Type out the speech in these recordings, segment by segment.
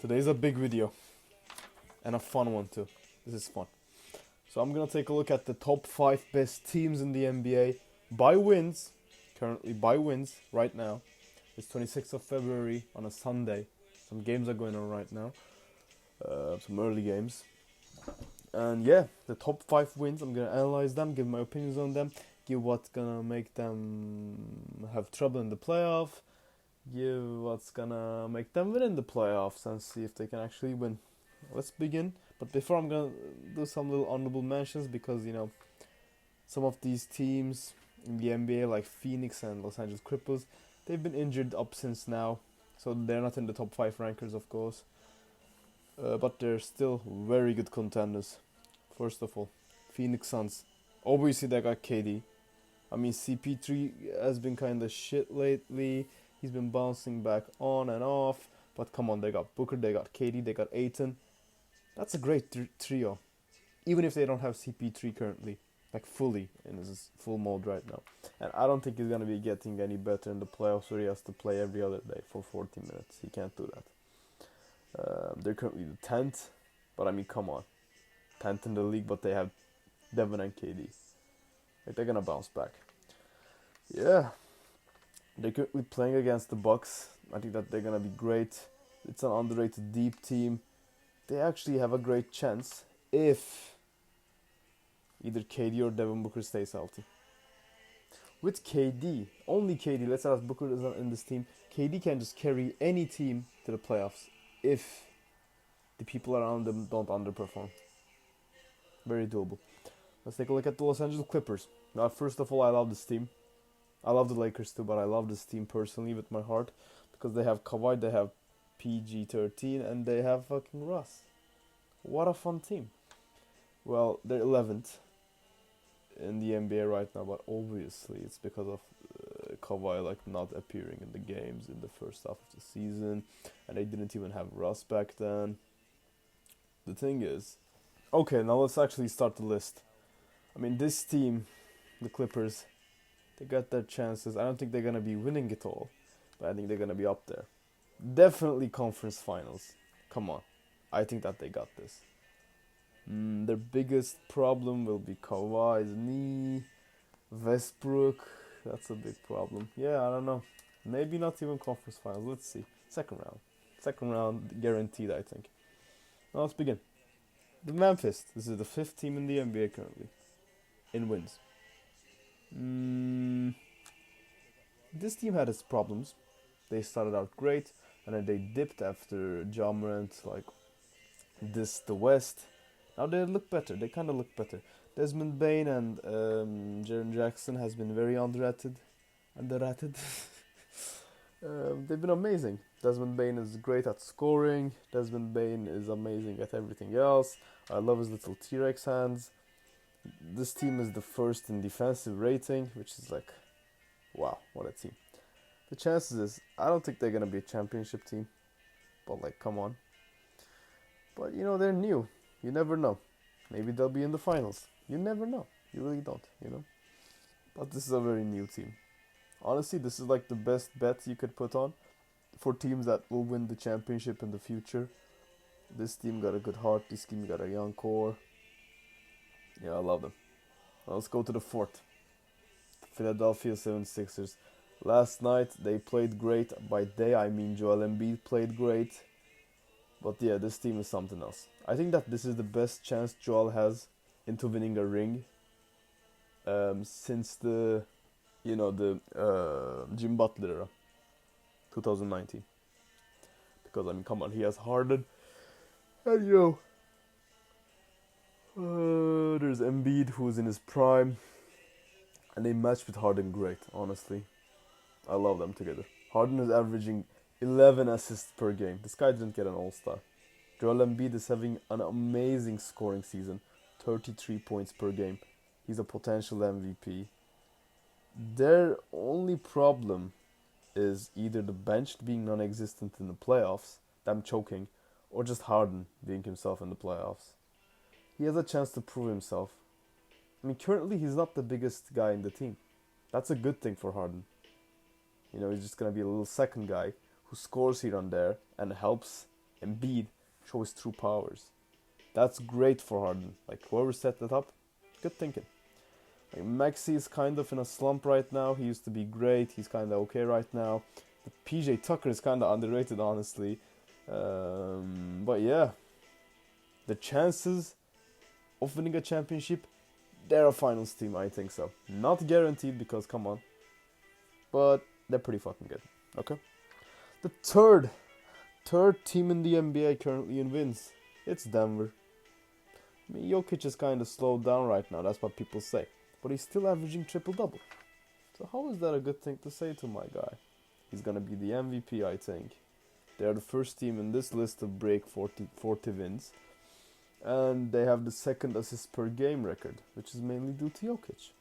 Today's a big video and a fun one too. This is fun. So I'm gonna take a look at the top 5 best teams in the NBA by wins. Currently by wins right now. It's 26th of February on a Sunday. Some games are going on right now. Some early games. And yeah, the top 5 wins, I'm gonna analyze them, give my opinions on them, give what's gonna make them have trouble in the playoff, give what's gonna make them win in the playoffs, and see if they can actually win. Let's begin. But before, I'm gonna do some little honorable mentions because some of these teams in the NBA like Phoenix and Los Angeles Clippers, they've been injured up since now, so they're not in the top 5 rankers, of course. But they're still very good contenders. First of all, Phoenix Suns. Obviously, they got KD. I mean, CP3 has been kind of shit lately. He's been bouncing back on and off. But come on, they got Booker, they got KD, they got Ayton. That's a great trio. Even if they don't have CP3 currently. Like fully in his full mode right now. And I don't think he's going to be getting any better in the playoffs where he has to play every other day for 40 minutes. He can't do that. They're currently the 10th. But I mean, come on. 10th in the league, but they have Devin and KD. Like, they're going to bounce back. Yeah. They're currently playing against the Bucks. I think that they're going to be great. It's an underrated deep team. They actually have a great chance if either KD or Devin Booker stays healthy. With KD, only KD, let's say that Booker is not in this team, KD can just carry any team to the playoffs if the people around them don't underperform. Very doable. Let's take a look at the Los Angeles Clippers. Now, first of all, I love this team. I love the Lakers too, but I love this team personally with my heart because they have KAWHI, they have PG-13, and they have fucking Russ. What a fun team. Well, they're 11th in the NBA right now, but obviously it's because of KAWHI not appearing in the games in the first half of the season, and they didn't even have Russ back then. The thing is, okay, now let's actually start the list. I mean, this team, the Clippers, they got their chances. I don't think they're gonna be winning it all, but I think they're gonna be up there. Definitely conference finals. Come on, I think that they got this. Their biggest problem will be Kawhi's knee. Westbrook, that's a big problem. Yeah, I don't know. Maybe not even conference finals. Let's see. Second round. Second round guaranteed, I think. Now let's begin. The Memphis. This is the 5th team in the NBA currently. In wins. This team had its problems. They started out great, and then they dipped after Ja Morant, the West. Now they look better. They kind of look better. Desmond Bain and Jaren Jackson has been very underrated. They've been amazing. Desmond Bain is great at scoring. Desmond Bain is amazing at everything else. I love his little T-Rex hands. This team is the first in defensive rating, which is wow, what a team. The chances is, I don't think they're going to be a championship team. But come on. But they're new. You never know. Maybe they'll be in the finals. You never know. You really don't, But this is a very new team. Honestly, this is the best bet you could put on for teams that will win the championship in the future. This team got a good heart. This team got a young core. Yeah, I love them. Now let's go to the 4th. Philadelphia 76ers. Last night, they played great. By they, I mean Joel Embiid played great. But yeah, this team is something else. I think that this is the best chance Joel has into winning a ring since the Jim Butler era, 2019. Because, I mean, come on, he has Harden. And, there's Embiid, who's in his prime. And they match with Harden great, honestly. I love them together. Harden is averaging 11 assists per game. This guy didn't get an all-star. Joel Embiid is having an amazing scoring season. 33 points per game. He's a potential MVP. Their only problem is either the bench being non-existent in the playoffs, them choking, or just Harden being himself in the playoffs. He has a chance to prove himself. I mean, currently he's not the biggest guy in the team. That's a good thing for Harden. He's just going to be a little second guy who scores here and there and helps Embiid show his true powers. That's great for Harden. Like whoever set that up, good thinking. Like Maxey is kind of in a slump right now. He used to be great. He's kind of okay right now. The PJ Tucker is kind of underrated, honestly. But yeah, the chances of winning a championship, they're a finals team, I think so. Not guaranteed because come on, but they're pretty fucking good. Okay. The third team in the NBA currently in wins. It's Denver. I mean, Jokic is kind of slowed down right now. That's what people say, but he's still averaging triple double. So how is that a good thing to say to my guy? He's gonna be the MVP, I think. They are the first team in this list to break 40 wins. And they have the second assist per game record, which is mainly due to Jokic.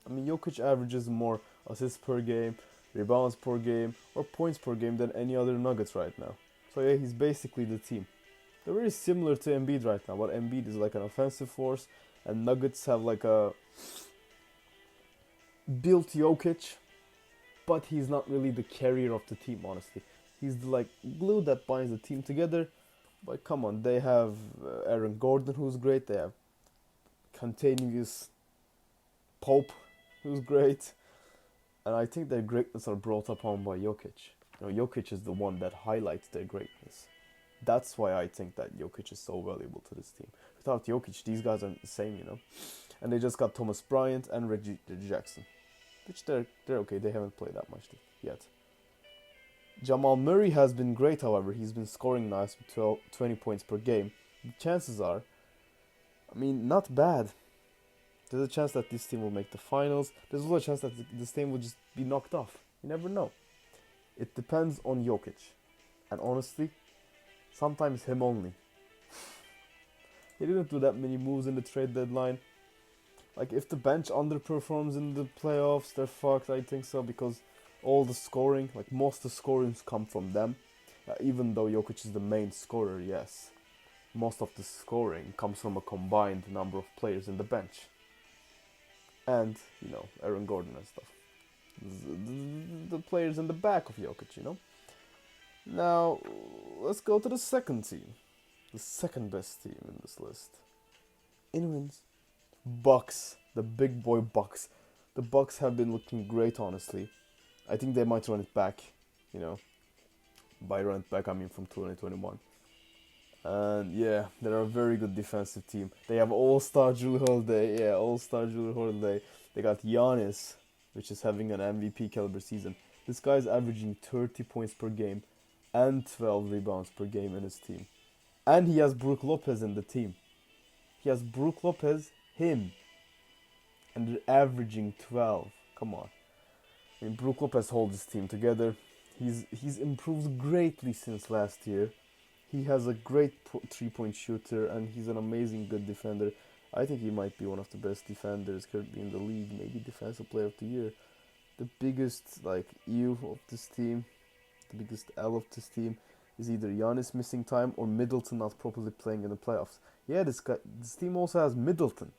I mean, Jokic averages more assists per game, rebounds per game, or points per game than any other Nuggets right now. So yeah, he's basically the team. They're very similar to Embiid right now, but Embiid is like an offensive force, and Nuggets have like a built Jokic, but he's not really the carrier of the team, honestly. He's the like glue that binds the team together. But come on, they have Aaron Gordon, who's great. They have Contagious Pope, who's great. And I think their greatness are brought upon by Jokic. You know, Jokic is the one that highlights their greatness. That's why I think that Jokic is so valuable to this team. Without Jokic, these guys aren't the same, you know. And they just got Thomas Bryant and Reggie Jackson, which they're okay. They haven't played that much yet. Jamal Murray has been great, however. He's been scoring nice with 20 points per game. The chances are, I mean, not bad. There's a chance that this team will make the finals. There's also a chance that this team will just be knocked off. You never know. It depends on Jokic. And honestly, sometimes him only. He didn't do that many moves in the trade deadline. Like, if the bench underperforms in the playoffs, they're fucked, I think so, because all the scoring, like most of the scoring come from them. Even though Jokic is the main scorer, yes. Most of the scoring comes from a combined number of players in the bench. And, you know, Aaron Gordon and stuff. The players in the back of Jokic, you know. Now, let's go to the second team. The second best team in this list. In wins. Bucks. The big boy Bucks. The Bucks have been looking great, honestly. I think they might run it back, you know. By run it back, I mean from 2021. And yeah, they're a very good defensive team. They have All-Star Jrue Holiday. Yeah, All-Star Jrue Holiday. They got Giannis, which is having an MVP caliber season. This guy's averaging 30 points per game and 12 rebounds per game in his team. And he has Brook Lopez in the team. He has Brook Lopez, him. And they're averaging 12. Come on. I mean, Brook Lopez holds his team together. He's improved greatly since last year. He has a great three-point shooter, and he's an amazing good defender. I think he might be one of the best defenders currently in the league, maybe Defensive Player of the Year. The biggest like U of this team, the biggest L of this team, is either Giannis missing time or Middleton not properly playing in the playoffs. Yeah, this team also has Middleton,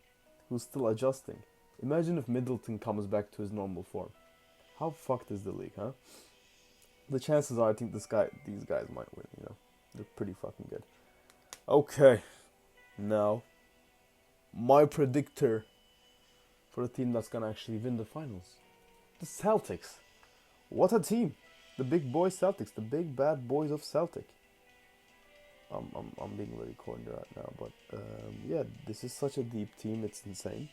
who's still adjusting. Imagine if Middleton comes back to his normal form. How fucked is the league, huh? The chances are, I think these guys might win, you know. They're pretty fucking good. Okay. Now, my predictor for a team that's gonna actually win the finals. The Celtics. What a team. The big boys Celtics. The big bad boys of Celtic. I'm being very corny right now, but yeah, this is such a deep team, it's insane.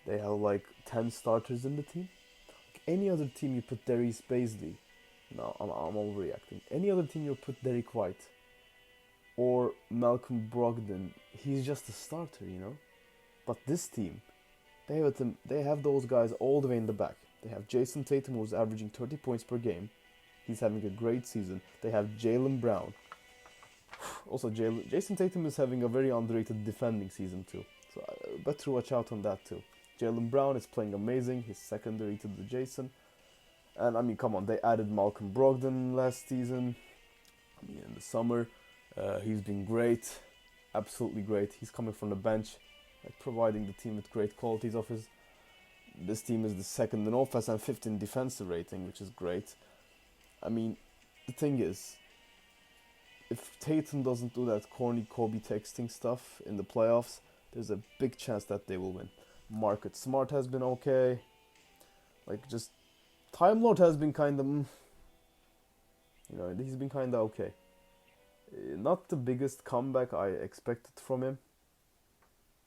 They have like 10 starters in the team. Any other team you put Darius Baisley, no, I'm overreacting. Any other team you put Derek White or Malcolm Brogdon, he's just a starter, you know. But this team, they have those guys all the way in the back. They have Jason Tatum, who's averaging 30 points per game. He's having a great season. They have Jaylen Brown. Also, Jason Tatum is having a very underrated defending season too. So better watch out on that too. Jaylen Brown is playing amazing. He's secondary to the Jason. And I mean, come on, they added Malcolm Brogdon last season. I mean, in the summer, he's been great, absolutely great. He's coming from the bench, like, providing the team with great qualities of his. This team is the second in offense and fifth in defensive rating, which is great. I mean, the thing is, if Tatum doesn't do that corny Kobe texting stuff in the playoffs, there's a big chance that they will win. Marcus Smart has been okay. Like, just Time Lord has been kind of, he's been kind of okay. Not the biggest comeback I expected from him,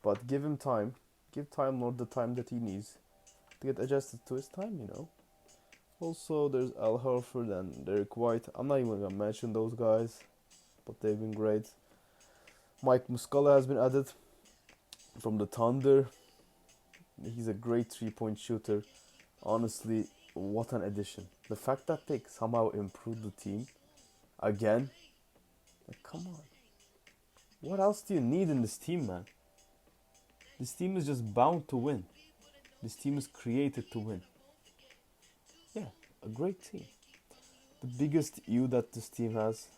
but give him time. Give Time Lord the time that he needs to get adjusted to his time. Also, there's Al Horford and Derek White. I'm not even gonna mention those guys, but they've been great. Mike Muscala has been added from the Thunder. He's a great three-point shooter. Honestly, what an addition. The fact that they somehow improved the team again. Like, come on. What else do you need in this team, man? This team is just bound to win. This team is created to win. Yeah, a great team. The biggest issue that this team has,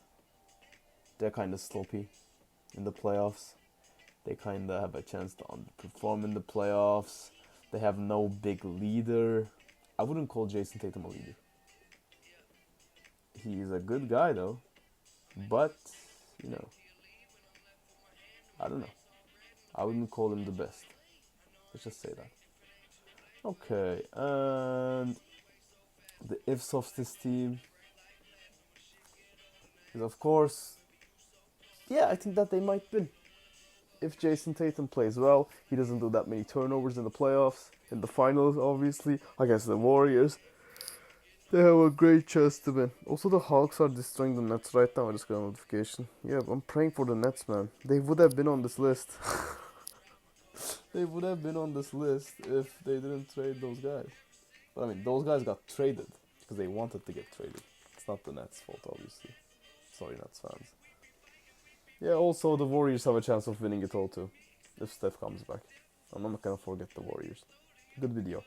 they're kind of sloppy in the playoffs. They kind of have a chance to underperform in the playoffs. They have no big leader. I wouldn't call Jason Tatum a leader. He's a good guy though. But, I don't know. I wouldn't call him the best. Let's just say that. Okay, and the ifs of this team is, of course, I think that they might win. If Jason Tatum plays well, he doesn't do that many turnovers in the playoffs, in the finals, obviously, against the Warriors, they have a great chance to win. Also, the Hawks are destroying the Nets right now. I just got a notification. Yeah, I'm praying for the Nets, man. They would have been on this list. They would have been on this list if they didn't trade those guys. But I mean, those guys got traded because they wanted to get traded. It's not the Nets' fault, obviously. Sorry, Nets fans. Yeah, also the Warriors have a chance of winning it all too, if Steph comes back. I'm not gonna forget the Warriors. Good video.